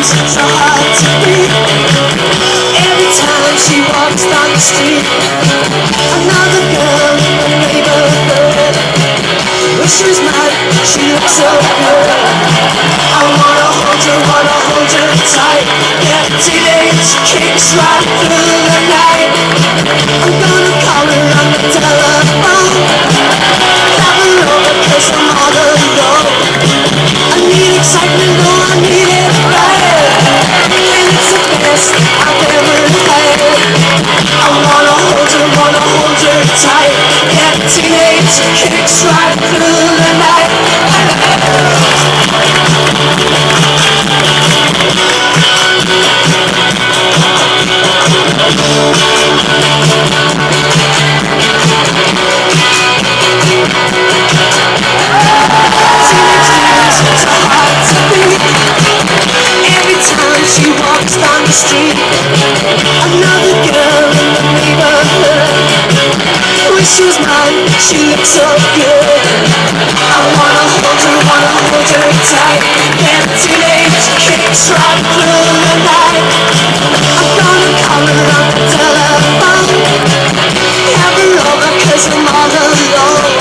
such a heart to beat. Every time she walks down the street, another girl in the neighborhood. Wish she was mine, she looks so good. I wanna hold her tight. Yeah, teenage kicks right through the night. I'm gonna call her on the telephone. Have her over 'cause I'm all alone. I need excitement, no, I need it right. And it's the best I've ever had. I wanna hold her tight. Yeah, teenage kicks right through the night. Every time she walks down the street, another girl in the neighborhood. Wish she was mine, she looks so good. I wanna hold her tight. Yeah, teenage kicks right through the night. I'm gonna call her on the telephone. Have her over 'cause I'm all alone.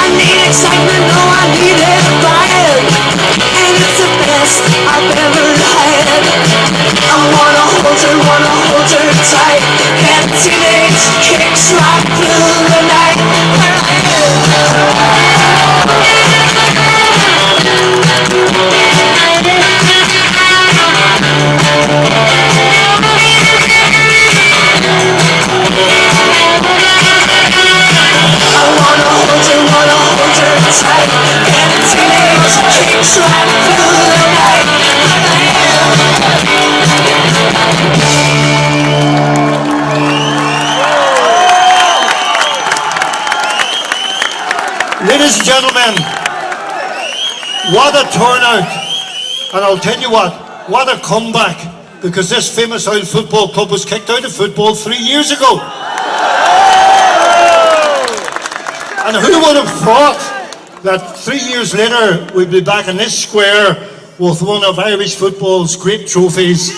I need excitement, no, I need it right. And it's the best I've ever had. I wanna hold her tight. That teenage kicks right through the night. I wanna hold her tight. That teenage kicks right through the night. Ladies and gentlemen, what a turnout. And I'll tell you what a comeback, because this famous old football club was kicked out of football 3 years ago. And who would have thought that 3 years later we'd be back in this square with one of Irish football's great trophies,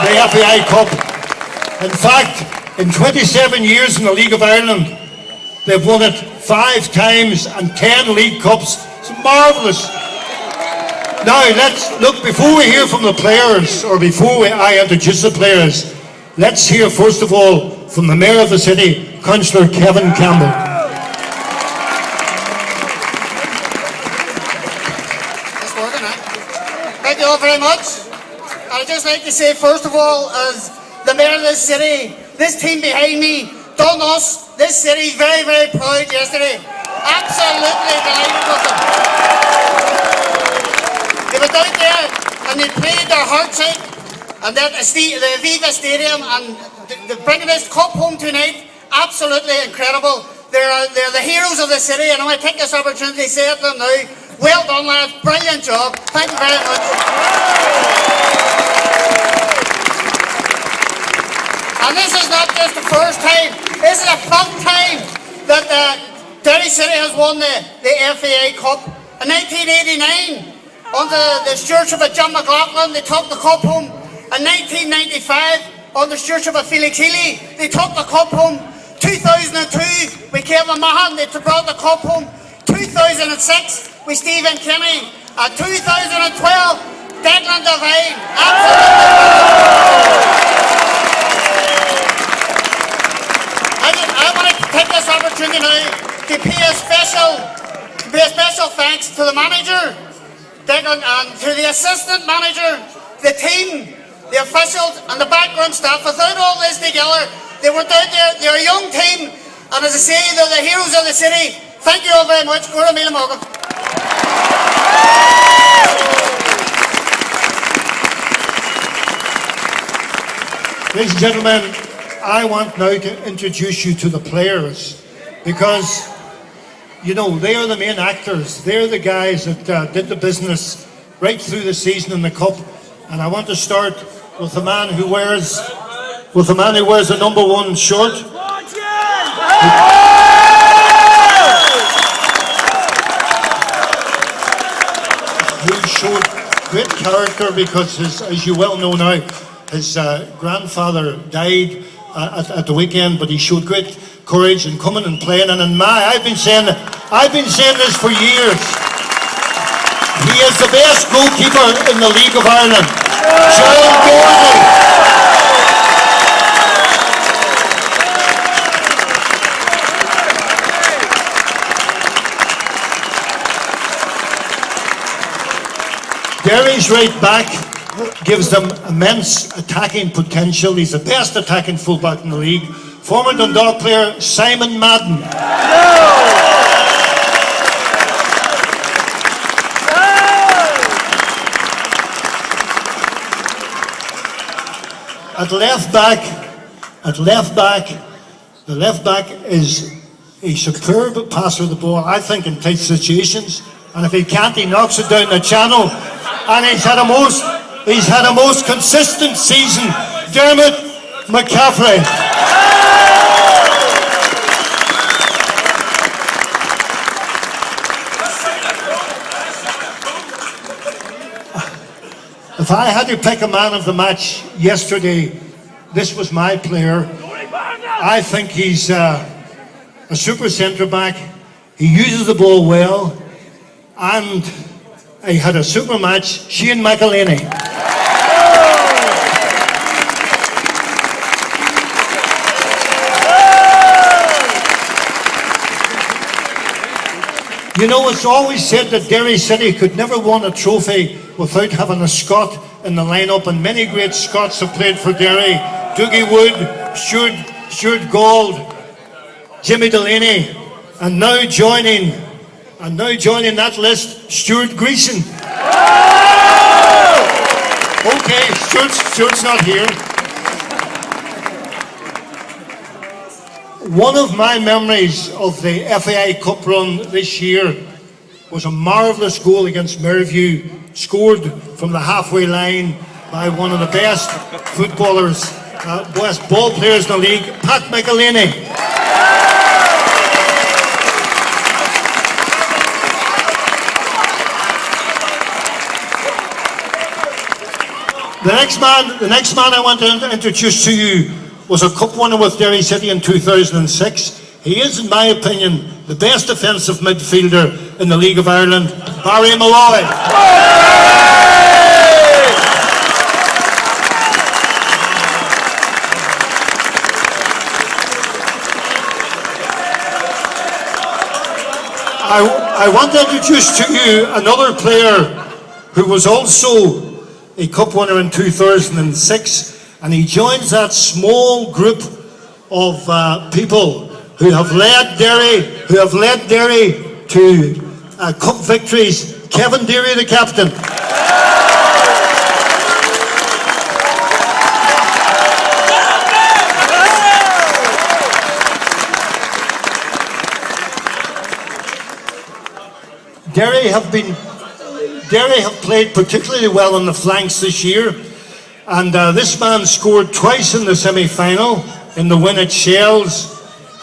the FAI Cup. In fact, in 27 years in the League of Ireland, they've won it 5 times and 10 League Cups. It's marvellous. Now, let's look, before we hear from the players, or before I introduce the players, let's hear first of all from the Mayor of the City, Councillor Kevin Campbell. It's working, eh? Thank you all very much. I'd just like to say, first of all, as the Mayor of this city, this team behind me done us, this city, very, very proud yesterday. Absolutely delighted with them. They were down there and they played their hearts out, and then the Viva Stadium, and they're bringing this cup home tonight. Absolutely incredible. They're the heroes of the city, and I want to take this opportunity to say it to them now. Well done, lads. Brilliant job. Thank you very much. And this is not just the first time. This is the 5th time that Derry City has won the FAI Cup. In 1989, under the stewardship of John McLaughlin, they took the cup home. In 1995, under the stewardship of Felix Healy, they took the cup home. 2002, with Kevin Mahan, they brought the cup home. 2006, with Stephen Kenny. And 2012, Declan Devine. I want to take this opportunity now to pay a special thanks to the manager, Declan, and to the assistant manager, the team, the officials, and the background staff. Without all this together, they were down there, they're a young team, and as I say, they're the heroes of the city. Thank you all very much. Gura Mila Morgan. Ladies and gentlemen, I want now to introduce you to the players, because, you know, they are the main actors. They're the guys that did the business right through the season in the cup. And I want to start with the man who wears the number 1 shirt. Whose showed great character because, as you well know now, his grandfather died at the weekend, but he showed great courage in coming and playing. And in I've been saying this for years. He is the best goalkeeper in the League of Ireland. Gerald Gordon. Derry's right back gives them immense attacking potential. He's the best attacking fullback in the league. Former Dundalk player Simon Maiden. At left back, the left back is a superb passer of the ball, I think, in tight situations. And if he can't, he knocks it down the channel. And he's had a most consistent season. Dermot McCaffrey. If I had to pick a man of the match yesterday, this was my player. I think he's a super centre back. He uses the ball well, and he had a super match. Shane McElhaney. You know, it's always said that Derry City could never win a trophy without having a Scot in the lineup, and many great Scots have played for Derry. Dougie Wood, Stuart Gould, Jimmy Delaney, and now joining that list, Stuart Greason. Okay, Stuart's not here. One of my memories of the FAI Cup run this year was a marvellous goal against Merview, scored from the halfway line by one of the best footballers, best ball players in the league, Pat McElhaney. The next man I want to introduce to you was a cup winner with Derry City in 2006. He is, in my opinion, the best defensive midfielder in the League of Ireland, Barry Malloy. I want to introduce to you another player who was also a cup winner in 2006, and he joins that small group of people who have led Derry to cup victories. Kevin Deary, the captain. Derry have played particularly well on the flanks this year, and this man scored twice in the semi-final in the win at Shells,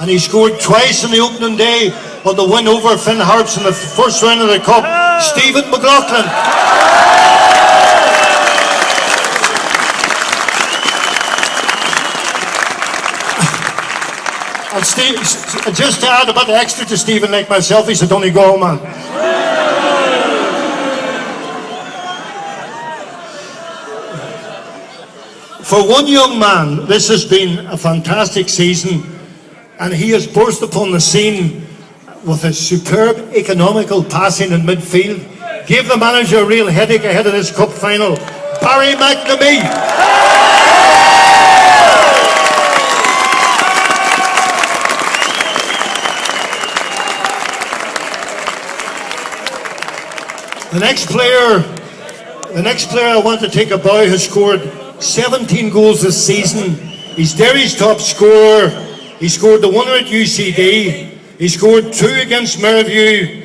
and he scored twice in the opening day on the win over Finn Harps in the first round of the Cup, Stephen McLaughlin. And just to add a bit extra to Stephen, like myself, he said, "Only go, man." For one young man, this has been a fantastic season, and he has burst upon the scene with a superb economical passing in midfield. Gave the manager a real headache ahead of this cup final. Barry McNamee. The next player I want to take a bow has scored 17 goals this season. He's Derry's top scorer. He scored the winner at UCD. He scored 2 against Merview.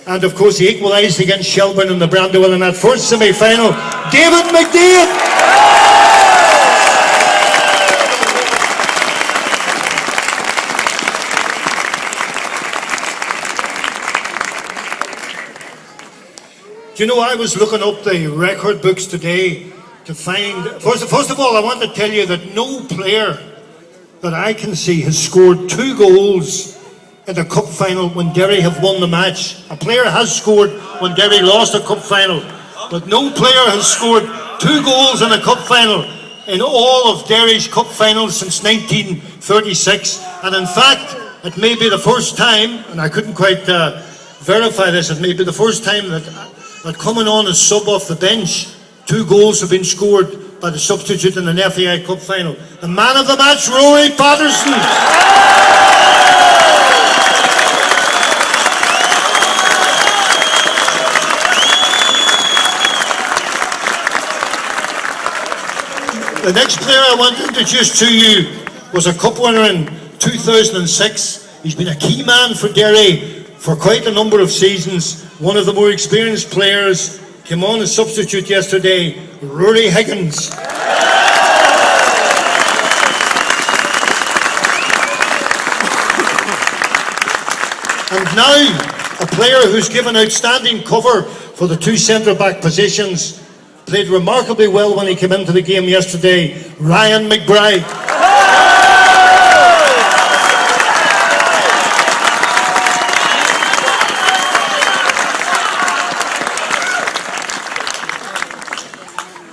And of course he equalised against Shelburne in the Brandywell in that first semi-final. David McDade! Do you know, I was looking up the record books today to find... First of all, I want to tell you that no player that I can see has scored 2 goals in the cup final when Derry have won the match. A player has scored when Derry lost a cup final, but no player has scored 2 goals in a cup final in all of Derry's cup finals since 1936. And in fact, it may be the first time, and I couldn't quite verify this, it may be the first time that coming on as sub off the bench, 2 goals have been scored by the substitute in an FAI Cup final. The man of the match, Rory Patterson. The next player I want to introduce to you was a cup winner in 2006. He's been a key man for Derry for quite a number of seasons. One of the more experienced players came on as substitute yesterday, Rory Higgins. And now, a player who's given outstanding cover for the 2 centre-back positions, played remarkably well when he came into the game yesterday, Ryan McBride.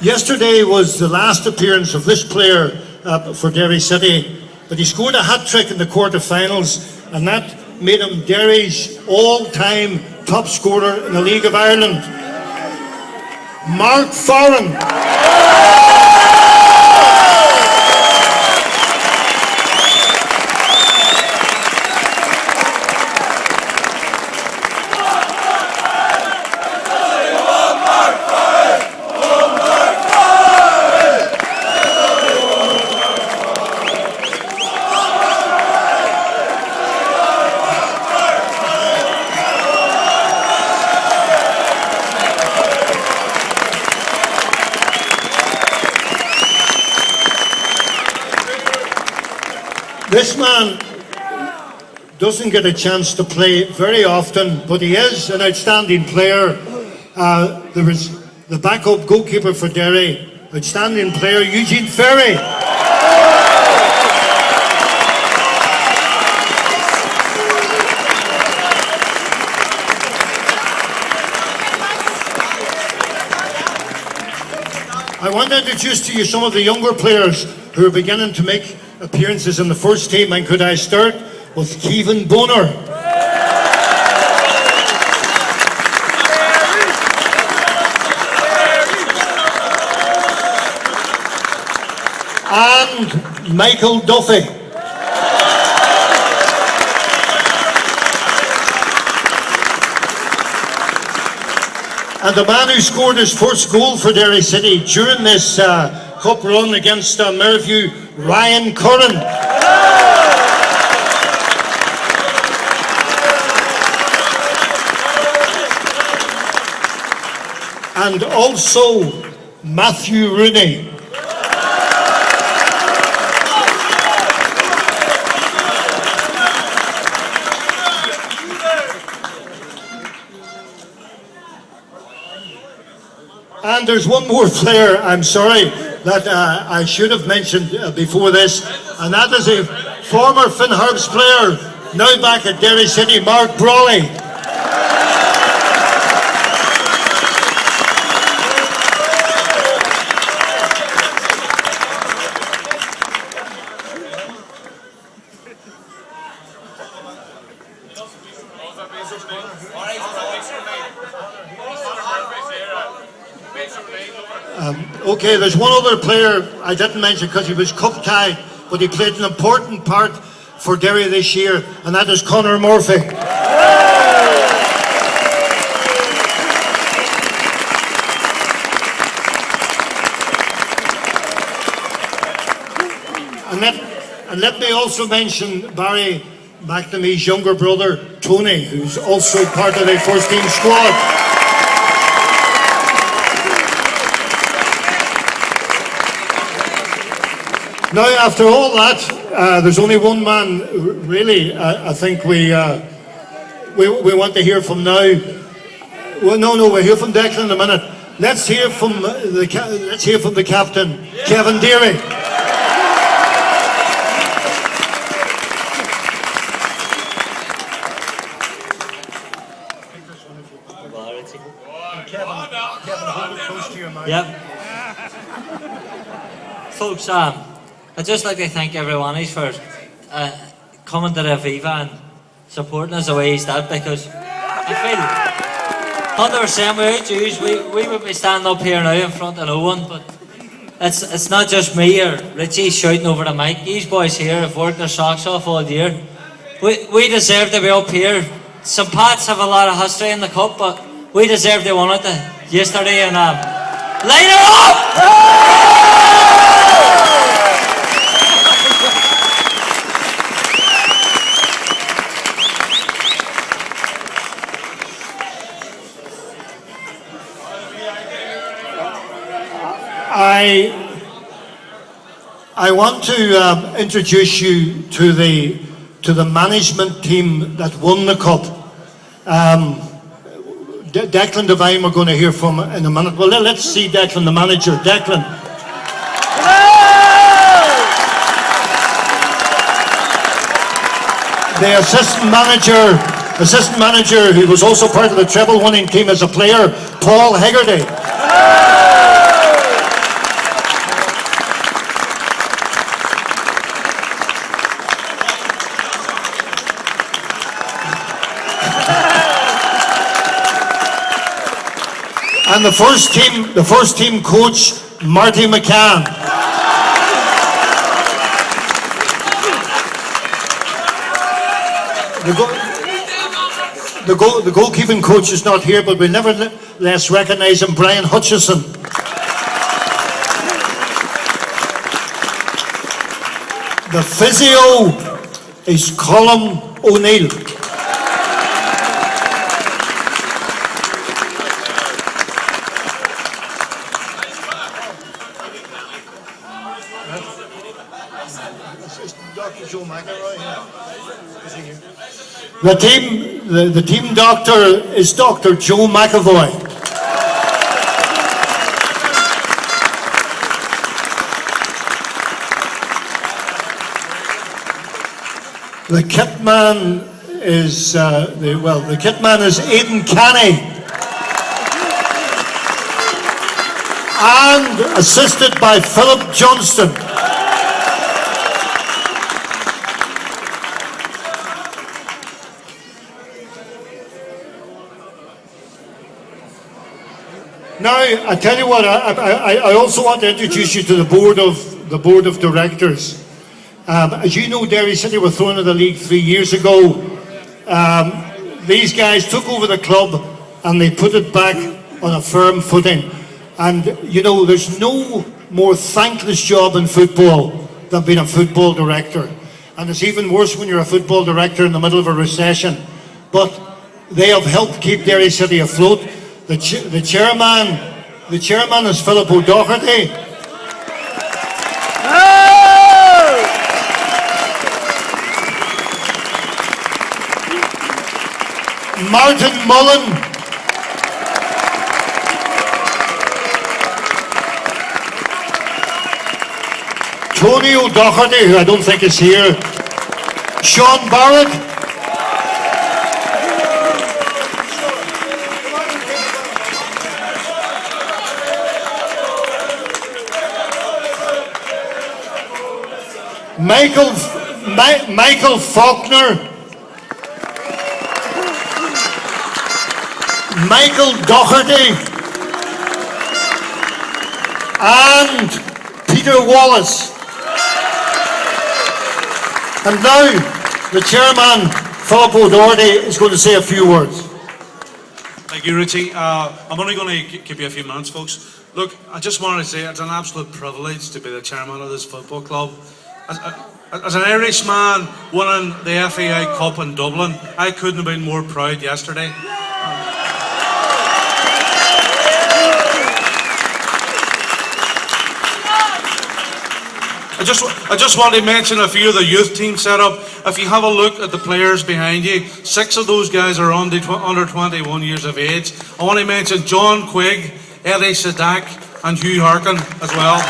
Yesterday was the last appearance of this player for Derry City, but he scored a hat-trick in the quarter-finals, and that made him Derry's all-time top scorer in the League of Ireland. Mark Farren. This man doesn't get a chance to play very often, but he is an outstanding player. There was the backup goalkeeper for Derry, outstanding player, Eugene Ferry. I want to introduce to you some of the younger players who are beginning to make appearances in the first team, and could I start with Kevin Bonner. And Michael Duffy. And the man who scored his first goal for Derry City during this cup run against Merview, Ryan Curran. And also Matthew Rooney. And there's one more player, I'm sorry, that I should have mentioned before this, and that is a former Finn Harps player, now back at Derry City, Mark Brawley. Okay, there's one other player I didn't mention because he was cup tied, but he played an important part for Derry this year, and that is Conor Murphy. And let me also mention Barry McNamee's younger brother, Tony, who's also part of the first team squad. Now, after all that, there's only one man, really, I think we want to hear from now. Well, no, we'll hear from Declan in a minute. Let's hear from the captain, Kevin Derry. Yep. Folks, I'd just like to thank everyone for coming to the Aviva and supporting us the way he's did, because I feel 100% without yous, we would be standing up here now in front of no one, but it's not just me or Richie shouting over the mic. These boys here have worked their socks off all year. We deserve to be up here. St. Pat's have a lot of history in the cup, but we deserve to win it yesterday, and light her up! I want to introduce you to the management team that won the cup. Declan Devine we're going to hear from in a minute. Well, let's see Declan, the manager. Declan. The assistant manager who was also part of the treble winning team as a player, Paul Hegarty. And the first team coach, Marty McCann. The goalkeeping coach is not here, but we nevertheless recognise him, Brian Hutchison. The physio is Colin O'Neill. The team doctor is Dr. Joe McAvoy. The kit man is Aidan Canny, and assisted by Philip Johnston. Now, I tell you what, I also want to introduce you to the board of directors. As you know, Derry City were thrown into the league 3 years ago. These guys took over the club and they put it back on a firm footing. And, you know, there's no more thankless job in football than being a football director. And it's even worse when you're a football director in the middle of a recession. But they have helped keep Derry City afloat. The chairman is Philip O'Doherty. Martin Mullen. Tony O'Doherty, who I don't think is here. Sean Barrett. Michael Faulkner, Michael Doherty, and Peter Wallace. And now the chairman, Philip O'Doherty, is going to say a few words. Thank you, Richie. I'm only going to give you a few minutes, folks. Look, I just wanted to say it's an absolute privilege to be the chairman of this football club. As an Irishman winning the FAI Cup in Dublin, I couldn't have been more proud yesterday. I just want to mention a few of the youth team set up. If you have a look at the players behind you, 6 of those guys are under 21 years of age. I want to mention John Quigg, Eddie Sadak, and Hugh Harkin as well.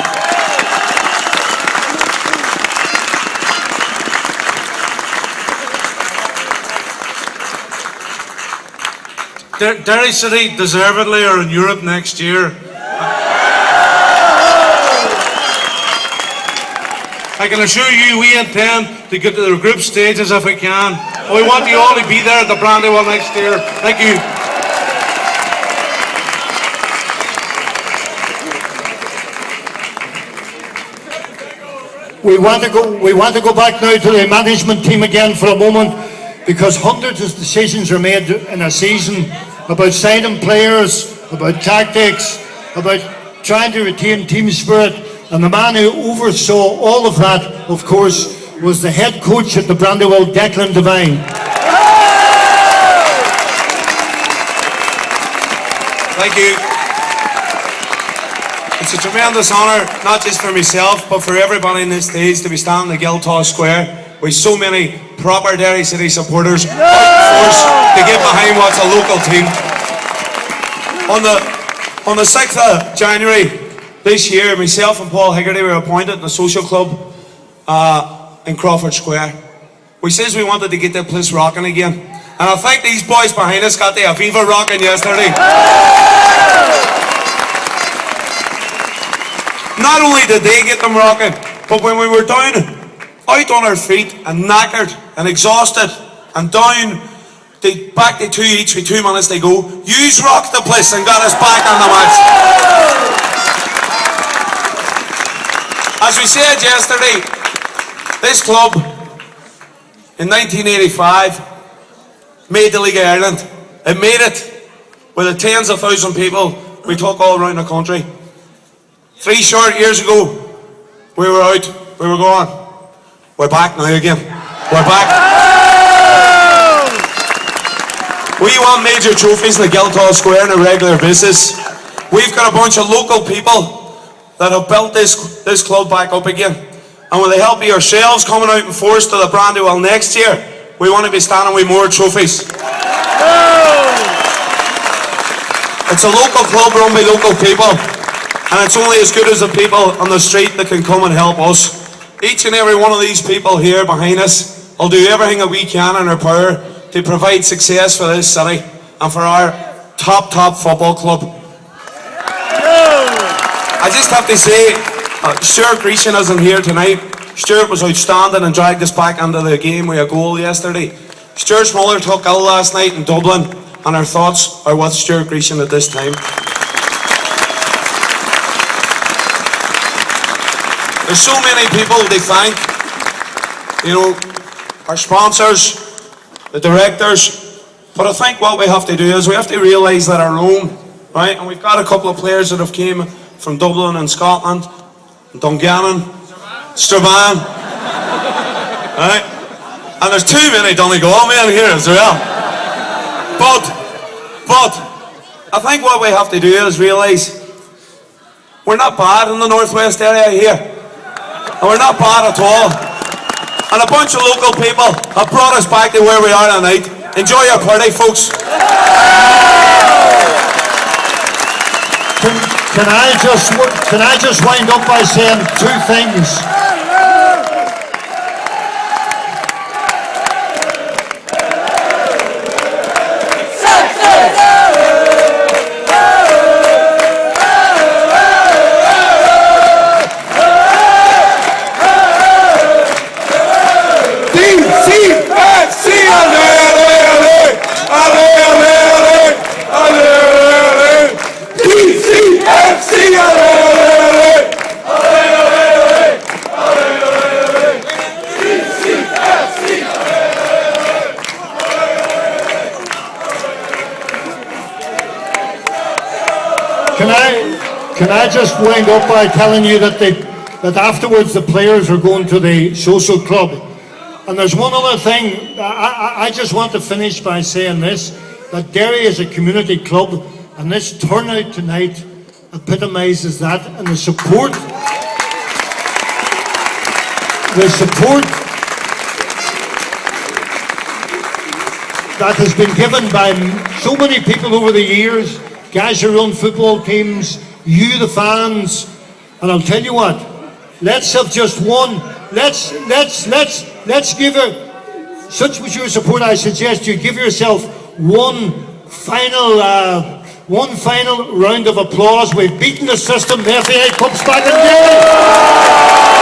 Derry City deservedly are in Europe next year. I can assure you we intend to get to the group stages if we can. We want you all to be there at the Brandywell next year. Thank you. We want to go back now to the management team again for a moment, because hundreds of decisions are made in a season about signing players, about tactics, about trying to retain team spirit, and the man who oversaw all of that, of course, was the head coach at the Brandywell, Declan Devine. Thank you. It's a tremendous honour, not just for myself, but for everybody in this stage to be standing in Guildhall Square with so many proper Derry City supporters out in force to get behind what's a local team. On the 6th of January this year, myself and Paul Higgerty were appointed in the social club in Crawford Square. We says we wanted to get the place rocking again. And I think these boys behind us got the Aviva rocking yesterday. Not only did they get them rocking, but when we were down out on our feet and knackered and exhausted and down back to 2 each with 2 minutes to go, yous rocked the place and got us back on the match. As we said yesterday, this club in 1985 made the League of Ireland. It made it with the tens of thousands of people we took all around the country. 3 short years ago, we were out, we were gone. We're back now again. We're back. We won major trophies in the Guildhall Square on a regular basis. We've got a bunch of local people that have built this club back up again. And with the help of yourselves coming out in force to the Brandywell next year, we want to be standing with more trophies. It's a local club run by local people. And it's only as good as the people on the street that can come and help us. Each and every one of these people here behind us will do everything that we can in our power to provide success for this city and for our top football club. I just have to say, Stuart Grecian isn't here tonight. Stuart was outstanding and dragged us back into the game with a goal yesterday. Stuart's mother took ill last night in Dublin, and our thoughts are with Stuart Grecian at this time. There's so many people to thank, our sponsors, the directors, but I think what we have to do is we have to realise that our own, right, and we've got a couple of players that have came from Dublin and Scotland, Dungannon, Strabane, right, and there's too many Donegal men here as well, but I think what we have to do is realise we're not bad in the northwest area here. And we're not bad at all. And a bunch of local people have brought us back to where we are tonight. Enjoy your party, folks. Can I just wind up by saying 2 things? Can I just wind up by telling you that afterwards the players are going to the social club. And there's one other thing, I just want to finish by saying this, that Derry is a community club, and this turnout tonight epitomises that, and the support the support that has been given by so many people over the years, guys who run football teams, you the fans, and I'll tell you what, let's have just one, let's give her, such was your support, I suggest you give yourself one final round of applause. We've beaten the system, the FAI Cup's back in Derry.